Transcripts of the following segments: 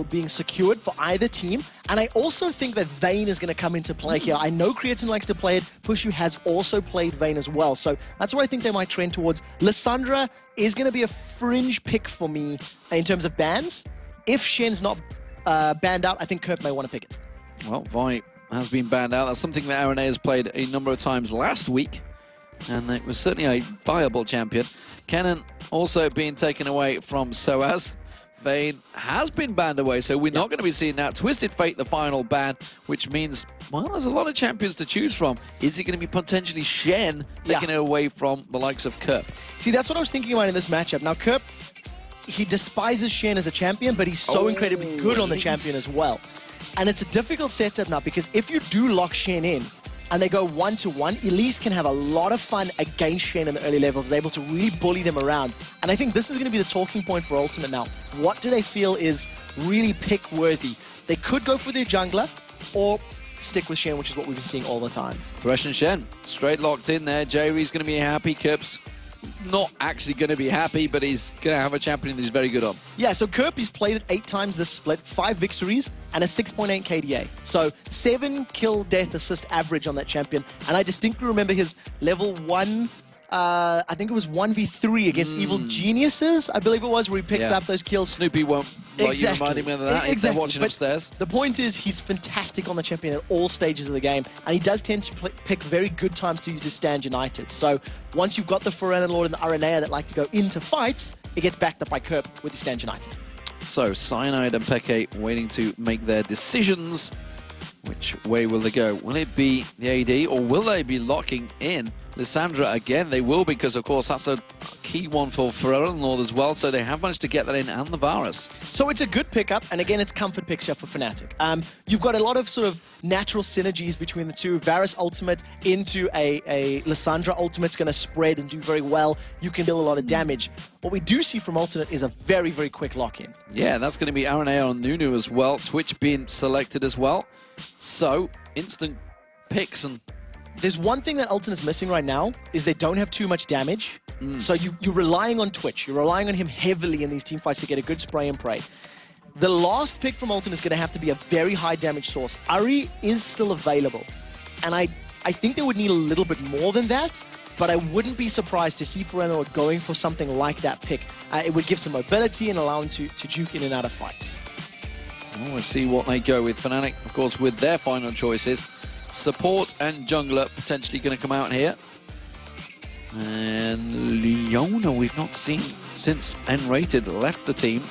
being secured for either team, and I also think that Vayne is going to come into play here. I know Creaton likes to play it. Puszu has also played Vayne as well, so that's what I think they might trend towards. Lissandra is going to be a fringe pick for me in terms of bans. If Shen's not banned out, I think Kerp may want to pick it. Well, Vi has been banned out. That's something that Araneae has played a number of times last week, and it was certainly a viable champion. Kennen also being taken away from sOAZ. Vayne has been banned away, so we're not going to be seeing that. Twisted Fate, the final ban, which means, well, there's a lot of champions to choose from. Is it going to be potentially Shen taking it away from the likes of Kerp? See, that's what I was thinking about in this matchup. Now, Kerp, he despises Shen as a champion, but he's so incredibly good on the champion as well. And it's a difficult setup now, because if you do lock Shen in, and they go 1-to-1, Elise can have a lot of fun against Shen in the early levels, is able to really bully them around. And I think this is going to be the talking point for Ultimate now. What do they feel is really pick-worthy? They could go for their jungler, or stick with Shen, which is what we've been seeing all the time. Thresh and Shen, straight locked in there. Jree's going to be happy. Kerp's not actually going to be happy, but he's going to have a champion that he's very good on. Yeah, so Kerp, he's played it 8 times this split, 5 victories, and a 6.8 KDA. So 7 kill, death, assist average on that champion. And I distinctly remember his level 1, I think it was 1v3 against Evil Geniuses, I believe it was, where he picked up those kills. Snoopy won't like you reminding me of that if they're watching upstairs. The point is, he's fantastic on the champion at all stages of the game, and he does tend to pick very good times to use his stand United. So once you've got the Forellenlord and the Araneae that like to go into fights, it gets backed up by Kerp with his stand United. So Cyanide and xPeke waiting to make their decisions. Which way will they go? Will it be the AD, or will they be locking in Lissandra again? They will, because of course that's a key one for Forellenlord as well, so they have managed to get that in, and the Varus. So it's a good pickup, and again it's comfort picture for Fnatic. You've got a lot of sort of natural synergies between the two. Varus ultimate into a Lissandra ultimate's going to spread and do very well. You can deal a lot of damage. What we do see from Ultimate is a very, very quick lock-in. Yeah, that's going to be Araneae on Nunu as well. Twitch being selected as well. So, instant picks. And there's one thing that Ultimate's missing right now, is they don't have too much damage. So you're relying on Twitch. You're relying on him heavily in these team fights to get a good spray and pray. The last pick from Ultimate is going to have to be a very high damage source. Ahri is still available. And I think they would need a little bit more than that, but I wouldn't be surprised to see Forellenlord going for something like that pick. It would give some mobility and allow him to juke in and out of fights. Well, we'll see what they go with. Fnatic, of course, with their final choices. Support and jungler potentially going to come out here. And Leona we've not seen since N-Rated left the team.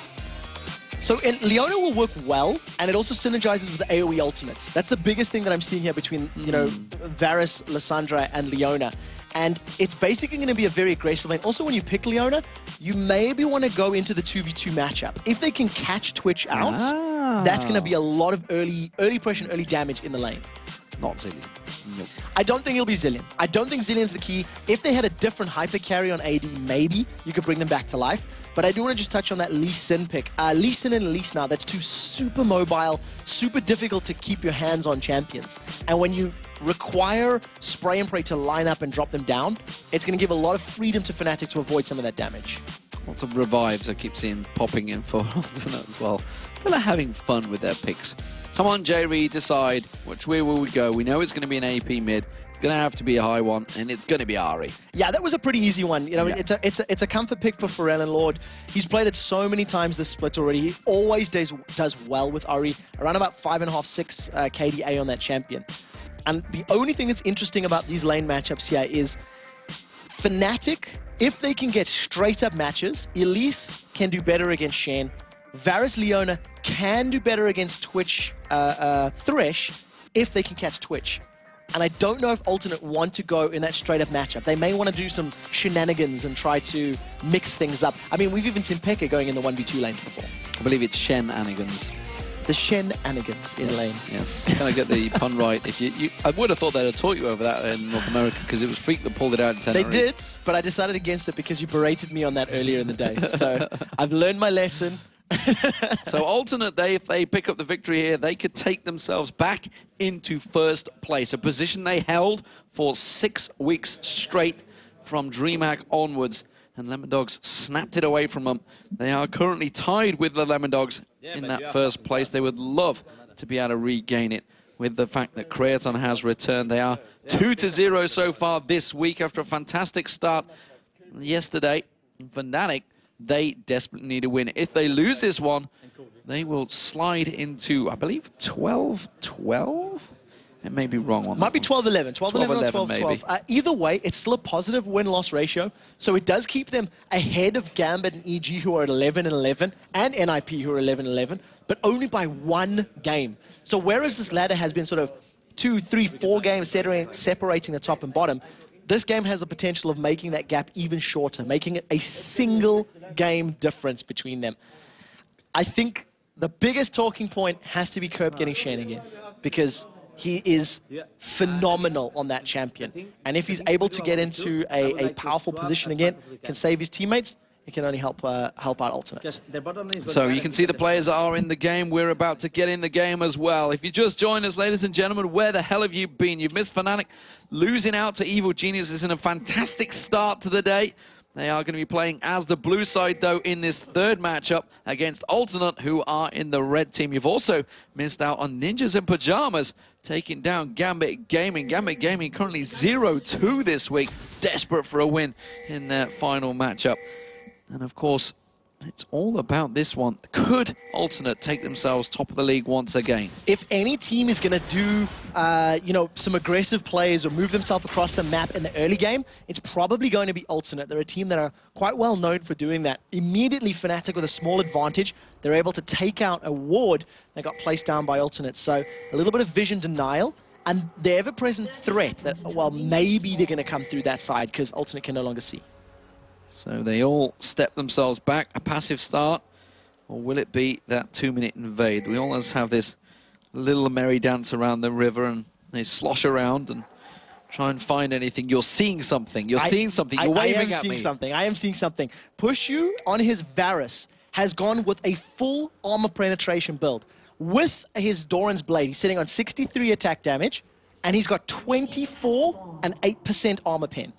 So Leona will work well, and it also synergizes with the AoE ultimates. That's the biggest thing that I'm seeing here between, you know, Varus, Lissandra, and Leona. And it's basically going to be a very aggressive lane. Also, when you pick Leona, you maybe want to go into the 2v2 matchup. If they can catch Twitch out, that's going to be a lot of early pressure and early damage in the lane. Not Zilean. Nope. I don't think it'll be Zilean. I don't think Zillion's the key. If they had a different hyper carry on AD, maybe you could bring them back to life. But I do want to just touch on that Lee Sin pick. Lee Sin and Elise now, that's 2 super mobile, super difficult to keep your hands on champions. And when you require spray and pray to line up and drop them down, it's going to give a lot of freedom to Fnatic to avoid some of that damage. Lots of revives I keep seeing popping in for Ultimate as well. They're having fun with their picks. Come on, Jree, decide which way will we go. We know it's going to be an AP mid. It's going to have to be a high one, and it's going to be Ahri. Yeah, that was a pretty easy one. You know, it's a comfort pick for Forellenlord. He's played it so many times this split already. He always does well with Ahri. Around about 5.5, 6 KDA on that champion. And the only thing that's interesting about these lane matchups here is Fnatic, if they can get straight up matches, Elise can do better against Shen. Varus Leona can do better against Twitch Thresh if they can catch Twitch. And I don't know if Ultimate want to go in that straight up matchup. They may want to do some shenanigans and try to mix things up. I mean, we've even seen xPeke going in the 1v2 lanes before. I believe it's Shenanigans. The shenanigans in lane. Yes, kind of get the pun right. If I would have thought they'd have taught you over that in North America, because it was Freak that pulled it out in Tenerife. They did, but I decided against it because you berated me on that earlier in the day. So I've learned my lesson. So Ultimate, if they pick up the victory here, they could take themselves back into first place, a position they held for 6 weeks straight from DreamHack onwards. and Lemon Dogs snapped it away from them. They are currently tied with the Lemon Dogs in that first place. They would love to be able to regain it with the fact that Creaton has returned. They are 2-0 so far this week after a fantastic start yesterday. Fnatic, they desperately need a win. If they lose this one, they will slide into, I believe, 12-12? It may be wrong on Might be 12-11. 12-11 or 12-12. Either way, it's still a positive win-loss ratio, so it does keep them ahead of Gambit and EG, who are at 11-11, and NIP, who are 11-11, but only by 1 game. So whereas this ladder has been sort of 2, 3, 4 games separating the top and bottom, this game has the potential of making that gap even shorter, making it a single game difference between them. I think the biggest talking point has to be Kerp getting Shen again, because he is phenomenal on that champion. And if he's able to get into a powerful position again, can save his teammates, it can only help out Alternate. So you can see the players are in the game. We're about to get in the game as well. If you just joined us, ladies and gentlemen, where the hell have you been? You've missed Fnatic losing out to Evil Geniuses in a fantastic start to the day. They are going to be playing as the blue side, though, in this third matchup against Alternate, who are in the red team. You've also missed out on Ninjas in Pajamas, taking down Gambit Gaming. Gambit Gaming currently 0-2 this week, desperate for a win in their final matchup. And, of course, it's all about this one. Could Alternate take themselves top of the league once again? If any team is going to do, you know, some aggressive plays or move themselves across the map in the early game, it's probably going to be Alternate. They're a team that are quite well known for doing that. Immediately, Fnatic with a small advantage, they're able to take out a ward that got placed down by Alternate. So a little bit of vision denial, and the ever-present threat that, well, maybe they're going to come through that side because Alternate can no longer see. So they all step themselves back, a passive start, or will it be that 2-minute invade? We always have this little merry dance around the river, and they slosh around and try and find anything. You're seeing something. You're seeing something. You're waving at me. I am seeing something. Puszu on his Varus has gone with a full armor penetration build. With his Doran's Blade, he's sitting on 63 attack damage, and he's got 24 and 8% armor pen.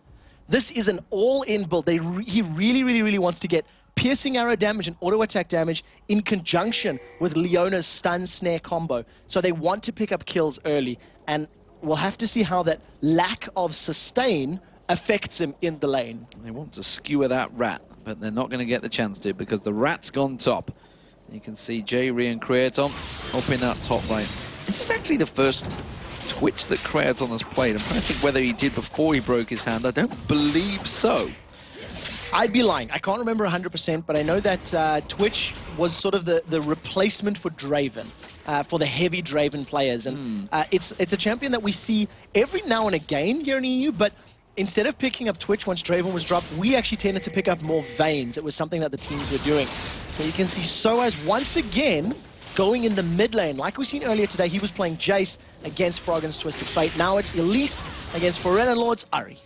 This is an all-in build. He really wants to get piercing arrow damage and auto attack damage in conjunction with Leona's stun snare combo. So they want to pick up kills early, and we'll have to see how that lack of sustain affects him in the lane. They want to skewer that rat, but they're not going to get the chance to because the rat's gone top. You can see Jree and Creaton up in that top lane. This is actually the first Twitch that Creaton has played. I'm trying to think whether he did before he broke his hand. I don't believe so. I'd be lying. I can't remember 100%, but I know that Twitch was sort of the replacement for Draven, for the heavy Draven players. And it's a champion that we see every now and again here in EU, but instead of picking up Twitch once Draven was dropped, we actually tended to pick up more Vaynes. It was something that the teams were doing. So you can see sOAZ once again going in the mid lane. Like we've seen earlier today, he was playing Jace against Froggen's Twisted Fate. Now it's Elise against Forellenlord Ahri.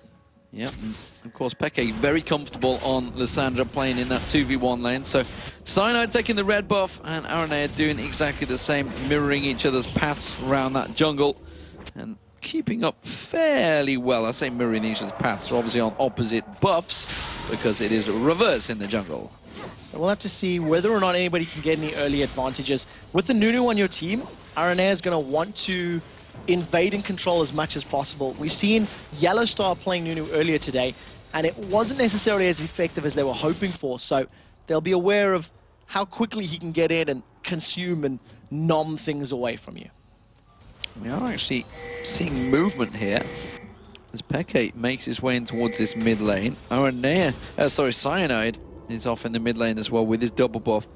Yep, and of course xPeke very comfortable on Lissandra playing in that 2v1 lane. So Cyanide taking the red buff and Araneae doing exactly the same, mirroring each other's paths around that jungle and keeping up fairly well. I say mirroring each other's paths, they're obviously on opposite buffs because it is reverse in the jungle. So we'll have to see whether or not anybody can get any early advantages. With the Nunu on your team, Araneae is going to want to invade and control as much as possible. We've seen YellOwStaR playing Nunu earlier today, and it wasn't necessarily as effective as they were hoping for, so they'll be aware of how quickly he can get in and consume and nom things away from you. We are actually seeing movement here as xPeke makes his way in towards this mid lane. Cyanide is off in the mid lane as well with his double buff.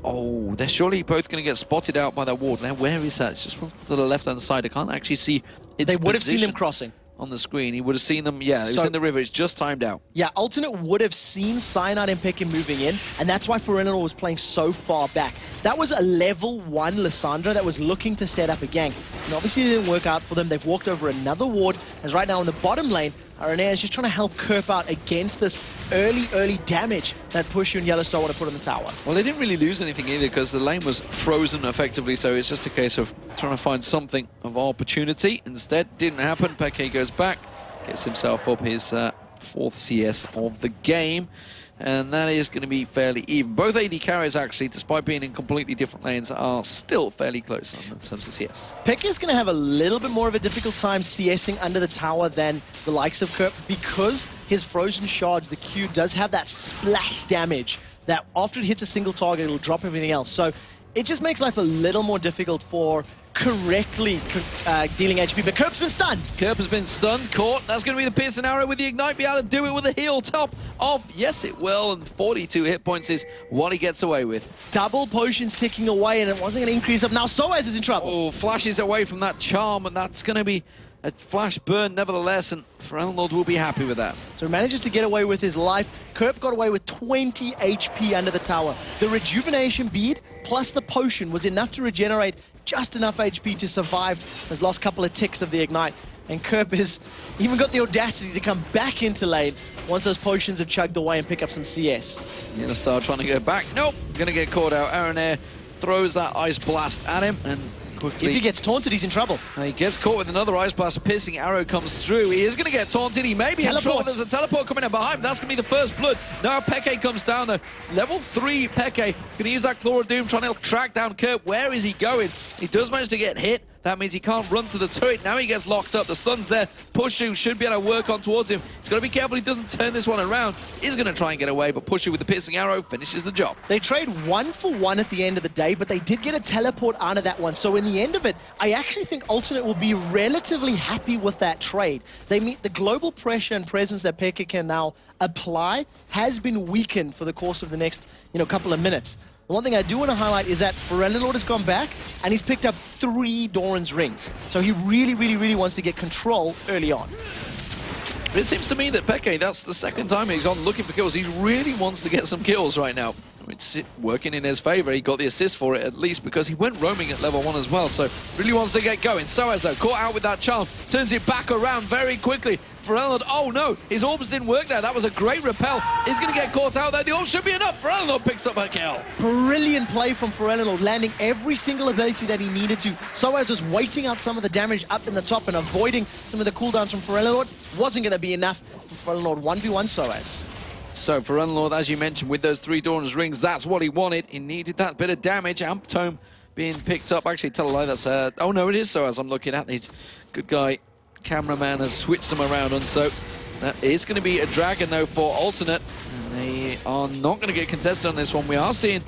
Oh, they're surely both going to get spotted out by that ward. Now, where is that? It's just to the left-hand side. I can't actually see its They would have seen them crossing. On the screen. He would have seen them, yeah, it was in the river. It's just timed out. Yeah, Alternate would have seen Cyanide and xPeke moving in, and that's why Forellenlord was playing so far back. That was a level 1 Lissandra that was looking to set up a gank. And obviously it didn't work out for them. They've walked over another ward, as right now in the bottom lane, Araneae is just trying to help Kerp out against this early damage that Puszu and YellOwStaR want to put on the tower. Well, they didn't really lose anything either because the lane was frozen effectively, so it's just a case of trying to find something of opportunity. Instead, didn't happen. xPeke goes back, gets himself up his 4th CS of the game. and that is going to be fairly even. Both AD carriers, actually, despite being in completely different lanes, are still fairly close in terms of CS. Peke is going to have a little bit more of a difficult time CSing under the tower than the likes of Kerp because his frozen shards, the Q, does have that splash damage that after it hits a single target, it'll drop everything else. So it just makes life a little more difficult for correctly dealing HP, but Kerp's been stunned. Kerp has been stunned, caught. That's going to be the piercing arrow with the ignite. Be able to do it with a heal top off. Yes, it will, and 42 hit points is what he gets away with. Double potions ticking away, and it wasn't going to increase up. Now sOAZ is in trouble. Oh, flashes away from that charm, and that's going to be a flash burn nevertheless, and Forellenlord will be happy with that. So he manages to get away with his life. Kerp got away with 20 HP under the tower. The rejuvenation bead plus the potion was enough to regenerate just enough HP to survive those last couple of ticks of the ignite. And Kerp has even got the audacity to come back into lane once those potions have chugged away and pick up some CS. YellOwStaR trying to go back. Nope, going to get caught out. Araneae throws that ice blast at him, and quickly, if he gets taunted, he's in trouble. He gets caught with another ice blast. A piercing arrow comes through. He is going to get taunted. He may be in trouble. There's a teleport coming in behind. That's going to be the first blood. Now Peke comes down though. Level 3 Peke. Going to use that Claw of Doom, trying to track down Kerp. Where is he going? He does manage to get hit. That means he can't run to the turret. Now he gets locked up. The stun's there. Puszu should be able to work on towards him. He's got to be careful he doesn't turn this one around. He's going to try and get away, but Puszu with the piercing arrow finishes the job. They trade 1 for 1 at the end of the day, but they did get a teleport out of that one. So in the end of it, I actually think Alternate will be relatively happy with that trade. They meet the global pressure and presence that Peke can now apply has been weakened for the course of the next, couple of minutes. The one thing I do want to highlight is that Forellenlord has gone back and he's picked up 3 Doran's rings. So he really, really, really wants to get control early on. It seems to me that Peke, that's the second time he's gone looking for kills. He really wants to get some kills right now. It's working in his favor. He got the assist for it at least because he went roaming at level 1 as well. So really wants to get going. sOAZ though, caught out with that charm, turns it back around very quickly. Forellenlord, oh no, his orbs didn't work there. That was a great repel. He's going to get caught out there. The orb should be enough. Forellenlord picks up a kill. Brilliant play from Forellenlord, landing every single ability that he needed to. sOAZ was waiting out some of the damage up in the top and avoiding some of the cooldowns from Forellenlord. Wasn't going to be enough for Forellenlord. 1v1 sOAZ. So Forellenlord, as you mentioned, with those 3 Doran's rings, that's what he wanted. He needed that bit of damage. Amp Tome being picked up. Actually, tell a lie, that's... oh no, it is sOAZ I'm looking at. He's good guy. Cameraman has switched them around, and so that is going to be a dragon though for Alternate, and they are not going to get contested on this one. We are seeing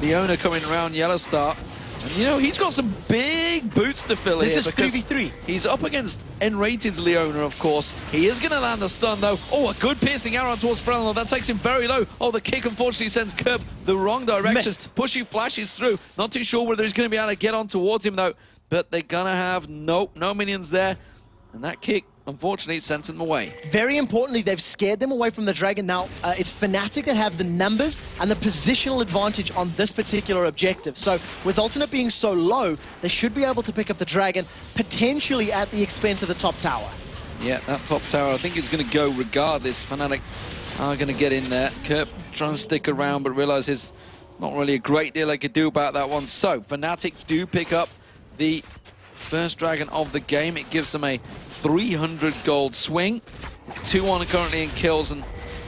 Leona coming around YellOwStaR, and he's got some big boots to fill here. This is 3v3. He's up against N-Rated's Leona, of course. He is going to land the stun though. Oh, a good piercing arrow towards Forellenlord. That takes him very low. Oh, the kick unfortunately sends Kerp the wrong direction. Missed. Pushu flashes through. Not too sure whether he's going to be able to get on towards him though, but they're going to have no minions there. And that kick, unfortunately, sent them away. Very importantly, they've scared them away from the dragon. Now, it's Fnatic that have the numbers and the positional advantage on this particular objective. So, with Alternate being so low, they should be able to pick up the dragon, potentially at the expense of the top tower. Yeah, that top tower, I think it's going to go regardless. Fnatic are going to get in there. Kerp trying to stick around, but realizes not really a great deal they could do about that one. So, Fnatic do pick up the first dragon of the game. It gives them a 300 gold swing. It's 2-1 currently in kills, and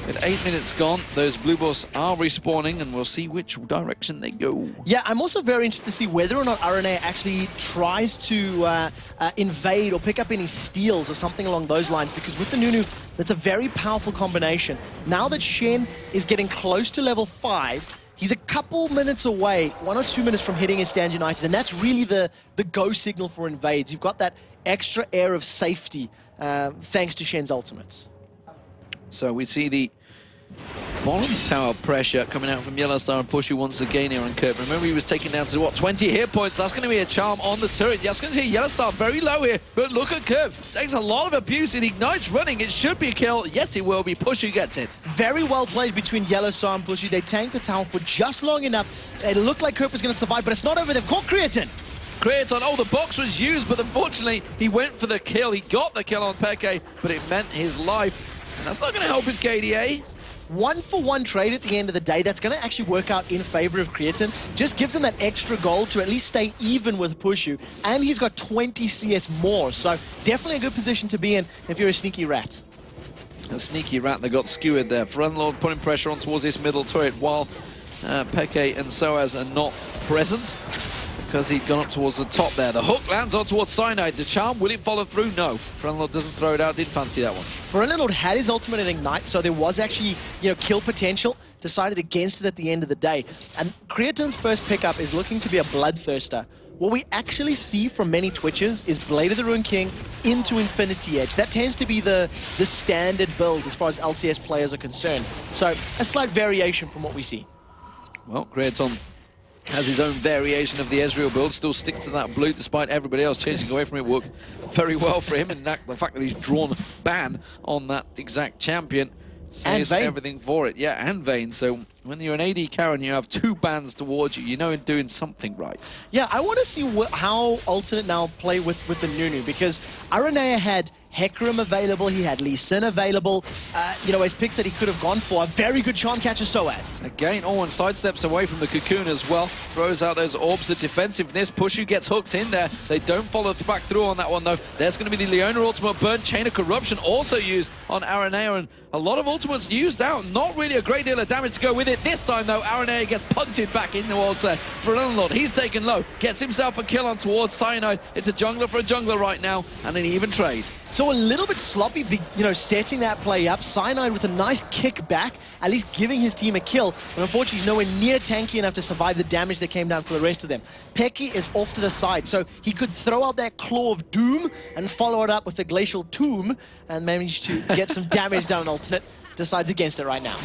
with 8 minutes gone, those blue buffs are respawning, and we'll see which direction they go. Yeah, I'm also very interested to see whether or not Araneae actually tries to invade or pick up any steals or something along those lines, because with the Nunu, that's a very powerful combination. Now that Shen is getting close to level 5, he's a couple minutes away, 1 or 2 minutes from hitting his Stand United, and that's really the go signal for invades. You've got that extra air of safety thanks to Shen's ultimates. So we see the bottom tower pressure coming out from YellOwStaR and Pushu once again here on Kerp. Remember, he was taken down to, what, 20 hit points? That's going to be a charm on the turret. That's going to see YellOwStaR very low here, but look at Kerp. Takes a lot of abuse. It ignites running. It should be a kill. Yes, it will be. Pushu gets it. Very well played between YellOwStaR and Pushu. They tanked the tower for just long enough. It looked like Kerp was going to survive, but it's not over. They've caught Creaton. Creaton, oh, the box was used, but unfortunately, he went for the kill. He got the kill on Peke, but it meant his life. And that's not going to help his KDA. 1 for 1 trade at the end of the day. That's going to actually work out in favor of Creaton. Just gives him that extra gold to at least stay even with Pushu. And he's got 20 CS more. So definitely a good position to be in if you're a sneaky rat. A sneaky rat that got skewered there. Forellenlord putting pressure on towards this middle turret while xPeke and sOAZ are not present because he'd gone up towards the top there. The hook lands on towards Cyanide. The charm, will it follow through? No. Forellenlord doesn't throw it out. Didn't fancy that one. Forellenlord had his ultimate at Ignite, so there was actually, kill potential. Decided against it at the end of the day. And Creaton's first pickup is looking to be a bloodthirster. What we actually see from many Twitches is Blade of the Ruined King into Infinity Edge. That tends to be the standard build as far as LCS players are concerned. So a slight variation from what we see. Well, Creaton has his own variation of the Ezreal build, still sticks to that blue despite everybody else chasing away from it. Worked very well for him, and the fact that he's drawn ban on that exact champion says everything for it. Yeah, and Vayne. So when you're an AD carry and you have 2 bans towards you, you know you're doing something right. Yeah, I want to see how Alternate now play with the Nunu, because Araneae had Hecarim available, he had Lee Sin available. His picks that he could have gone for a very good charm catcher sOAZ. Again, Ornn sidesteps away from the cocoon as well, throws out those orbs. The defensiveness, Puszu gets hooked in there. They don't follow back through on that one though. There's going to be the Leona ultimate burn, Chain of Corruption also used on Araneae, and a lot of ultimates used out. Not really a great deal of damage to go with it. This time though, Araneae gets punted back in towards Forellenlord. He's taken low, gets himself a kill on towards Cyanide. It's a jungler for a jungler right now, and an even trade. So a little bit sloppy, setting that play up. Cyanide with a nice kick back, at least giving his team a kill. But unfortunately, he's nowhere near tanky enough to survive the damage that came down for the rest of them. xPeke is off to the side, so he could throw out that Claw of Doom and follow it up with the Glacial Tomb and manage to get some damage down on Alternate. Decides against it right now.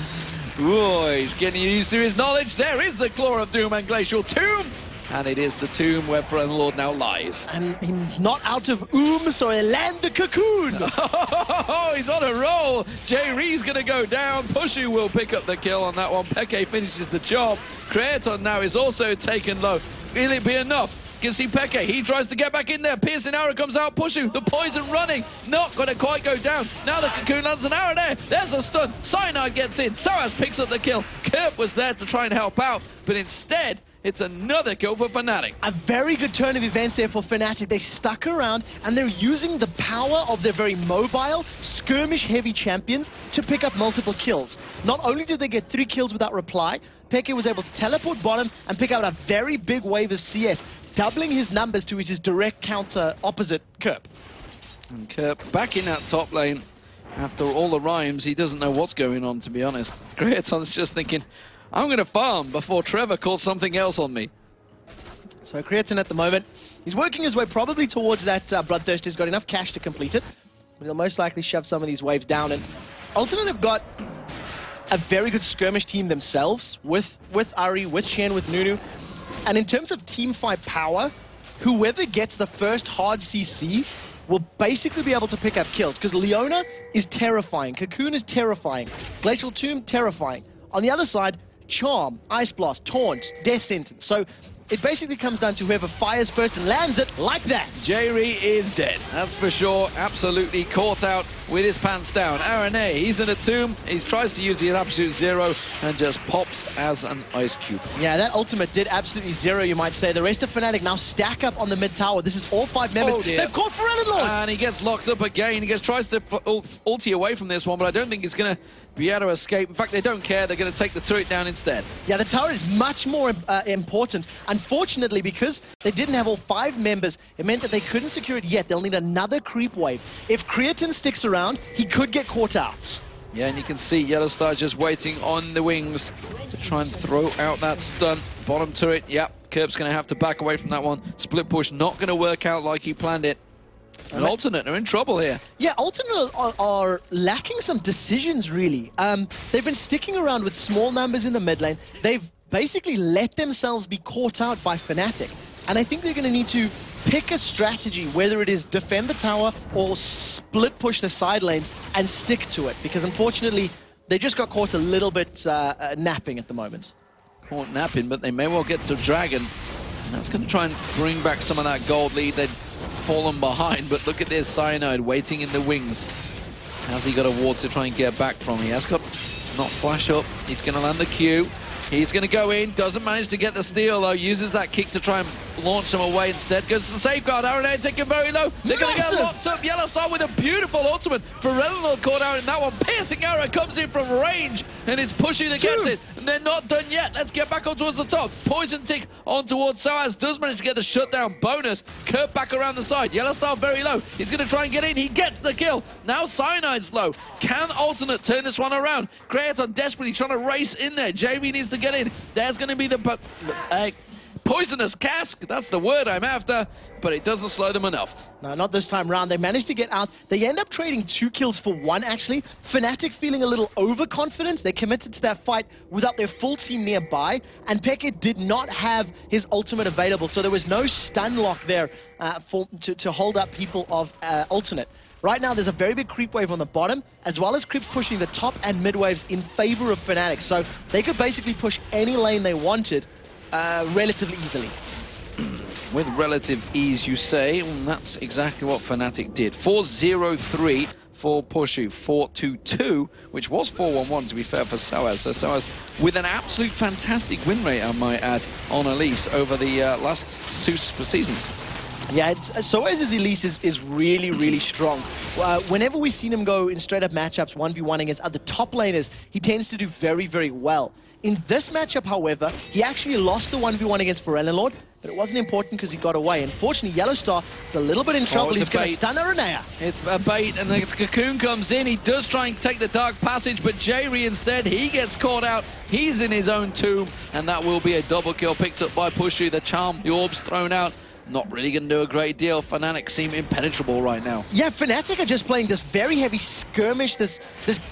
Ooh, he's getting used to his knowledge. There is the Claw of Doom and Glacial Tomb. And it is the tomb where Forellenlord now lies. And he's not out of so he'll land the cocoon. Oh, he's on a roll. Jree's going to go down. Puszu will pick up the kill on that one. xPeke finishes the job. Creaton now is also taken low. Will it be enough? You can see xPeke, he tries to get back in there. Piercing arrow comes out. Puszu, the poison running. Not going to quite go down. Now the cocoon lands an arrow there. There's a stun. Cyanide gets in. sOAZ picks up the kill. Kerp was there to try and help out, but instead, it's another kill for Fnatic. A very good turn of events there for Fnatic. They stuck around and they're using the power of their very mobile, skirmish-heavy champions to pick up multiple kills. Not only did they get 3 kills without reply, xPeke was able to teleport bottom and pick out a very big wave of CS, doubling his numbers to his direct counter opposite Kerp. And Kerp back in that top lane. After all the rhymes, he doesn't know what's going on, to be honest. Creaton's just thinking, I'm going to farm before Trevor calls something else on me. So Creaton at the moment, he's working his way probably towards that Bloodthirst. He's got enough cash to complete it. But he'll most likely shove some of these waves down. And Alternate have got a very good skirmish team themselves with Ahri, with Shen, with Nunu. And in terms of team fight power, whoever gets the first hard CC will basically be able to pick up kills. Because Leona is terrifying. Cocoon is terrifying. Glacial Tomb, terrifying. On the other side, Charm, Ice Blast, Taunt, Death Sentence. So it basically comes down to whoever fires first and lands it like that. Jree is dead, that's for sure. Absolutely caught out with his pants down. Araneae, he's in a tomb. He tries to use the absolute zero and just pops as an ice cube. Yeah, that ultimate did absolutely zero, you might say. The rest of Fnatic now stack up on the mid tower. This is all 5 members. They've caught Forellenlord! And he gets locked up again. He tries to ulti away from this one, but I don't think he's going to be able to escape. In fact, they don't care. They're going to take the turret down instead. Yeah, the tower is much more important. Unfortunately, because they didn't have all 5 members, it meant that they couldn't secure it yet. They'll need another creep wave. If Creaton sticks around, he could get caught out. Yeah, and you can see YellOwStaR just waiting on the wings to try and throw out that stun. Bottom turret, yep. Kerp's going to have to back away from that one. Split push not going to work out like he planned it. And Alternate are in trouble here. Yeah, Alternate are lacking some decisions, really. They've been sticking around with small numbers in the mid lane. They've basically let themselves be caught out by Fnatic. And I think they're going to need to pick a strategy, whether it is defend the tower or split push the side lanes and stick to it. Because unfortunately, they just got caught a little bit napping at the moment. Caught napping, but they may well get to Dragon. And that's going to try and bring back some of that gold lead. They'd fallen behind, but look at this Cyanide waiting in the wings. How's he got a ward to try and get back from? He has got not flash up. He's going to land the Q. He's going to go in, doesn't manage to get the steal though, uses that kick to try and launch them away instead. Goes to the safeguard. Araneae taken very low. They're going to get locked up. YellOwStaR with a beautiful ultimate. Forellenlord caught out in that one. Piercing arrow comes in from range, and it's Puszu that gets it. And they're not done yet. Let's get back on towards the top. Poison tick on towards sOAZ. Does manage to get the shutdown bonus. Kerp back around the side. YellOwStaR very low. He's going to try and get in. He gets the kill. Now Cyanide's low. Can Alternate turn this one around? Creaton desperately trying to race in there. Jree needs to get in. There's going to be the poisonous cask. That's the word I'm after, but it doesn't slow them enough. No, not this time round. They managed to get out. They end up trading 2 kills for 1, actually. Fnatic feeling a little overconfident. They committed to that fight without their full team nearby, and xPeke did not have his ultimate available, so there was no stun lock there to hold up people of Alternate. Right now, there's a very big creep wave on the bottom, as well as creeps pushing the top and mid waves in favor of Fnatic. So they could basically push any lane they wanted relatively easily. With relative ease, you say. Well, that's exactly what Fnatic did. 4-0-3 for Puszu. 4-2-2, which was 4-1-1, to be fair, for sOAZ. So sOAZ with an absolute fantastic win rate, I might add, on Elise over the last 2 seasons. Yeah, sOAZ's Elise is really, really strong. Whenever we've seen him go in straight-up matchups, 1v1 against other top laners, he tends to do very, very well. In this matchup, however, he actually lost the 1v1 against Forellenlord, but it wasn't important because he got away. Unfortunately, YellOwStaR is a little bit in trouble. He's going to stun Araneae. It's a bait, and the Cocoon comes in. He does try and take the Dark Passage, but Jree instead, he gets caught out. He's in his own tomb, and that will be a double kill picked up by Puszu. The charm, the orb's thrown out. Not really going to do a great deal. Fnatic seem impenetrable right now. Yeah, Fnatic are just playing this very heavy skirmish, this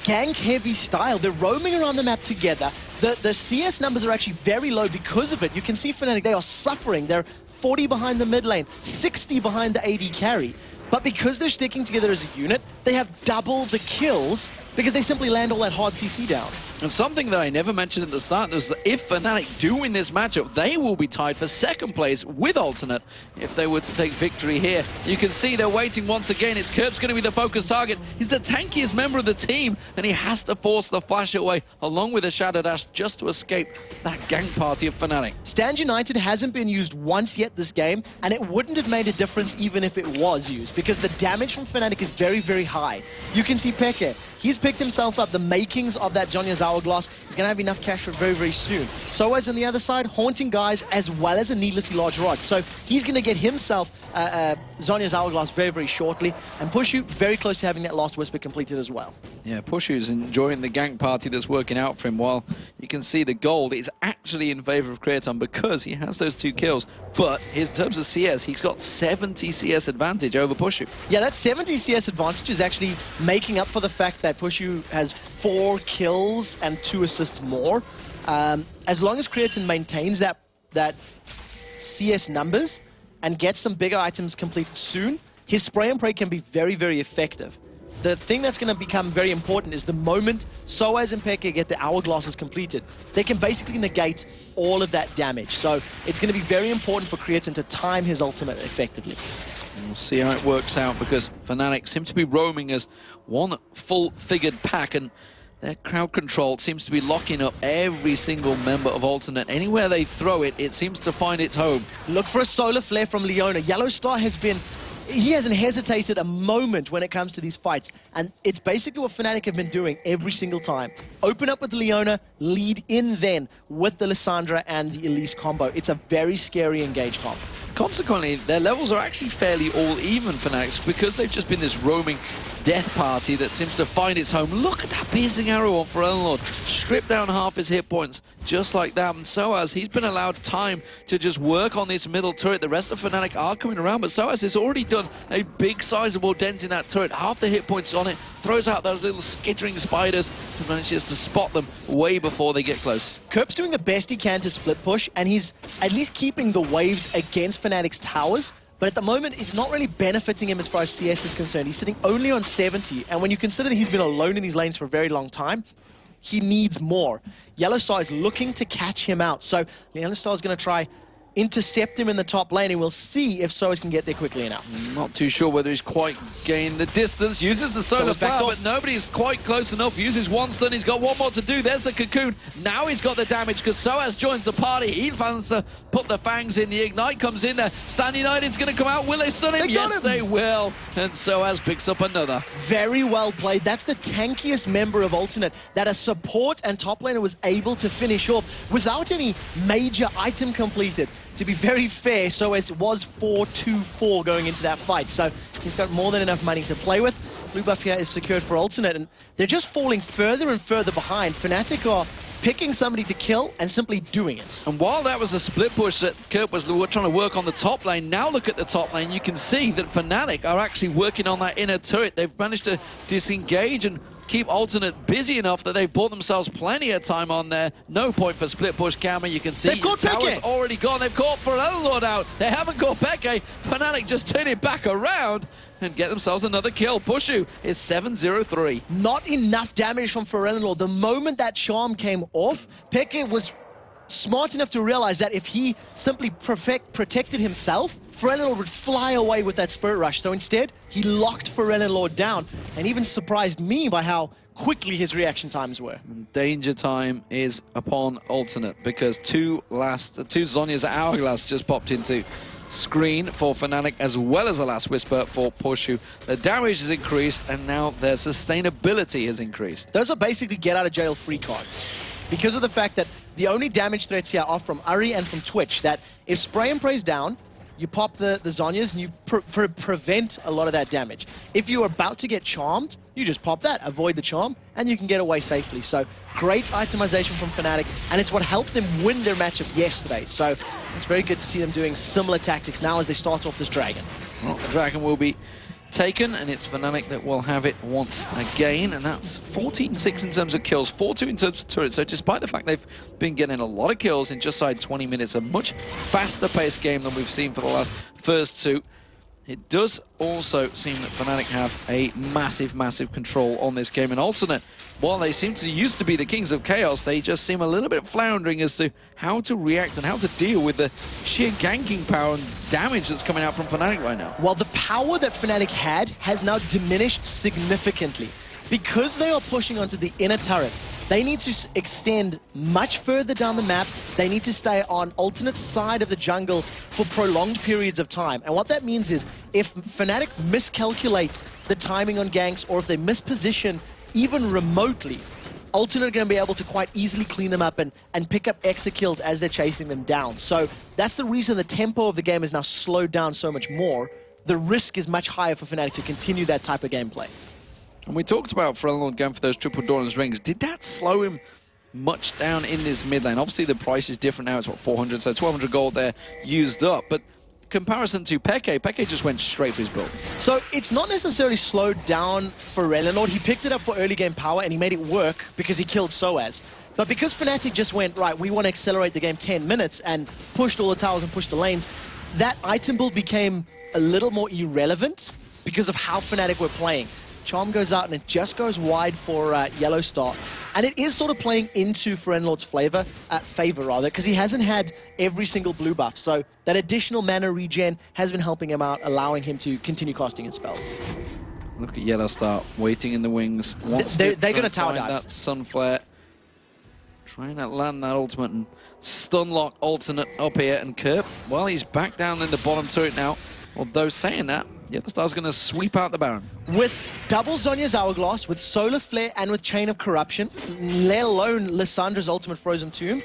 gank-heavy style. They're roaming around the map together. The CS numbers are actually very low because of it. You can see Fnatic, they are suffering. They're 40 behind the mid lane, 60 behind the AD carry. But because they're sticking together as a unit, they have double the kills because they simply land all that hard CC down. And something that I never mentioned at the start is that if Fnatic do win this matchup, they will be tied for 2nd place with Alternate if they were to take victory here. You can see they're waiting once again. It's Kerp's going to be the focus target. He's the tankiest member of the team, and he has to force the flash away along with a Shadow Dash just to escape that gank party of Fnatic. Stand United hasn't been used once yet this game, and it wouldn't have made a difference even if it was used, because the damage from Fnatic is very, very high. You can see xPeke. He's picked himself up the makings of that Zhonya's Hourglass. He's going to have enough cash for very, very soon. sOAZ on the other side, haunting guys as well as a needlessly large rod. So he's going to get himself Zhonya's Hourglass very, very shortly. And Puszu very close to having that last Whisper completed as well. Yeah, Pushu's enjoying the gank party that's working out for him, while you can see the gold is actually in favor of Creaton because he has those 2 kills. But in terms of CS, he's got 70 CS advantage over Puszu. Yeah, that 70 CS advantage is actually making up for the fact that Puszu has 4 kills and 2 assists more. As long as Creaton maintains that CS numbers and gets some bigger items completed soon, his spray and pray can be very, very effective. The thing that's going to become very important is the moment sOAZ and xPeke get the hourglasses completed, they can basically negate all of that damage. So it's going to be very important for Creaton to time his ultimate effectively. We'll see how it works out, because Fnatic seem to be roaming as one full-figured pack, and their crowd control seems to be locking up every single member of Alternate. Anywhere they throw it, it seems to find its home. Look for a solar flare from Leona. YellOwStaR he hasn't hesitated a moment when it comes to these fights, and it's basically what Fnatic have been doing every single time. Open up with Leona, lead in then with the Lissandra and the Elise combo. It's a very scary engage comp. Consequently, their levels are actually fairly all even for Fnatic, because they've just been this roaming death party that seems to find its home. Look at that piercing arrow on Forellenlord. Strip down half his hit points just like that. And sOAZ, he's been allowed time to just work on this middle turret. The rest of Fnatic are coming around, but sOAZ has already done a big sizable dent in that turret. Half the hit points on it, throws out those little skittering spiders and manages to spot them way before they get close. Kerp's doing the best he can to split push, and he's at least keeping the waves against Fnatic's towers. But at the moment, it's not really benefiting him as far as CS is concerned. He's sitting only on 70, and when you consider that he's been alone in these lanes for a very long time, he needs more. YellOwStaR is looking to catch him out, so YellOwStaR is going to try intercept him in the top lane, and we'll see if sOAZ can get there quickly enough. Not too sure whether he's quite gained the distance. Uses the solar power, but nobody's quite close enough. Uses one stun. He's got one more to do. There's the cocoon. Now he's got the damage because sOAZ joins the party. He finds to put the fangs in. The ignite comes in there. Stand United's going to come out. Will they stun him? Yes, they will. And sOAZ picks up another. Very well played. That's the tankiest member of Alternate that a support and top laner was able to finish off without any major item completed. To be very fair, sOAZ was 4-2-4 going into that fight, so he's got more than enough money to play with. Blue buff here is secured for Alternate, and they're just falling further and further behind. Fnatic are picking somebody to kill and simply doing it. And while that was a split push that Kerp was trying to work on the top lane, now look at the top lane, you can see that Fnatic are actually working on that inner turret. They've managed to disengage and keep Alternate busy enough that they've bought themselves plenty of time on there. No point for split push camera. You can see the tower's already gone. They've caught Forellenlord out. They haven't caught Peke. Fnatic just turn it back around and get themselves another kill. Puszu is 7-0-3. Not enough damage from Forellenlord. The moment that charm came off, Peke was smart enough to realize that if he simply protected himself, Forellenlord would fly away with that Spirit Rush. So instead, he locked Forellenlord down and even surprised me by how quickly his reaction times were. Danger time is upon Alternate because two Zhonya's Hourglass just popped into screen for Fnatic as well as a Last Whisper for Puszu. The damage has increased and now their sustainability has increased. Those are basically get out of jail free cards because of the fact that the only damage threats here are from Ahri and from Twitch, that if Spray and Pray's down, you pop the Zhonyas and you prevent a lot of that damage. If you're about to get charmed, you just pop that, avoid the charm, and you can get away safely. So great itemization from Fnatic, and it's what helped them win their matchup yesterday. So it's very good to see them doing similar tactics now as they start off this Dragon. Well, the Dragon will be taken, and it's Fnatic that will have it once again, and that's 14-6 in terms of kills, 4-2 in terms of turrets. So despite the fact they've been getting a lot of kills in just side 20 minutes, a much faster paced game than we've seen for the first two, it does also seem that Fnatic have a massive control on this game. And Alternate, while they seem to used to be the kings of chaos, they just seem a little bit floundering as to how to react and how to deal with the sheer ganking power and damage that's coming out from Fnatic right now. Well, the power that Fnatic had has now diminished significantly. Because they are pushing onto the inner turrets, they need to extend much further down the map. They need to stay on Alternate's side of the jungle for prolonged periods of time. And what that means is, if Fnatic miscalculate the timing on ganks, or if they misposition even remotely, Alternate are going to be able to quite easily clean them up and pick up extra kills as they're chasing them down. So that's the reason the tempo of the game is now slowed down so much more. The risk is much higher for Fnatic to continue that type of gameplay. And we talked about Forellenlord going for those triple Doran's rings. Did that slow him much down in this mid lane? Obviously the price is different now. It's what, 400, so 1200 gold there used up. But comparison to Peke just went straight for his build. So it's not necessarily slowed down Forellenlord. He picked it up for early game power and he made it work because he killed sOAZ. But because Fnatic just went, right, we want to accelerate the game 10 minutes and pushed all the towers and pushed the lanes, that item build became a little more irrelevant because of how Fnatic were playing. Charm goes out and it just goes wide for YellOwStaR. And it is sort of playing into Forellenlord's favor, because he hasn't had every single blue buff. So that additional mana regen has been helping him out, allowing him to continue casting his spells. Look at YellOwStaR waiting in the wings. They're going to tower dive. That sun flare. Trying to land that ultimate and stun lock Alternate up here. And Kerp, well, he's back down in the bottom turret now. Although saying that, YellOwStar's going to sweep out the Baron. With double Zhonya's Hourglass, with Solar Flare, and with Chain of Corruption, let alone Lissandra's Ultimate Frozen Tomb,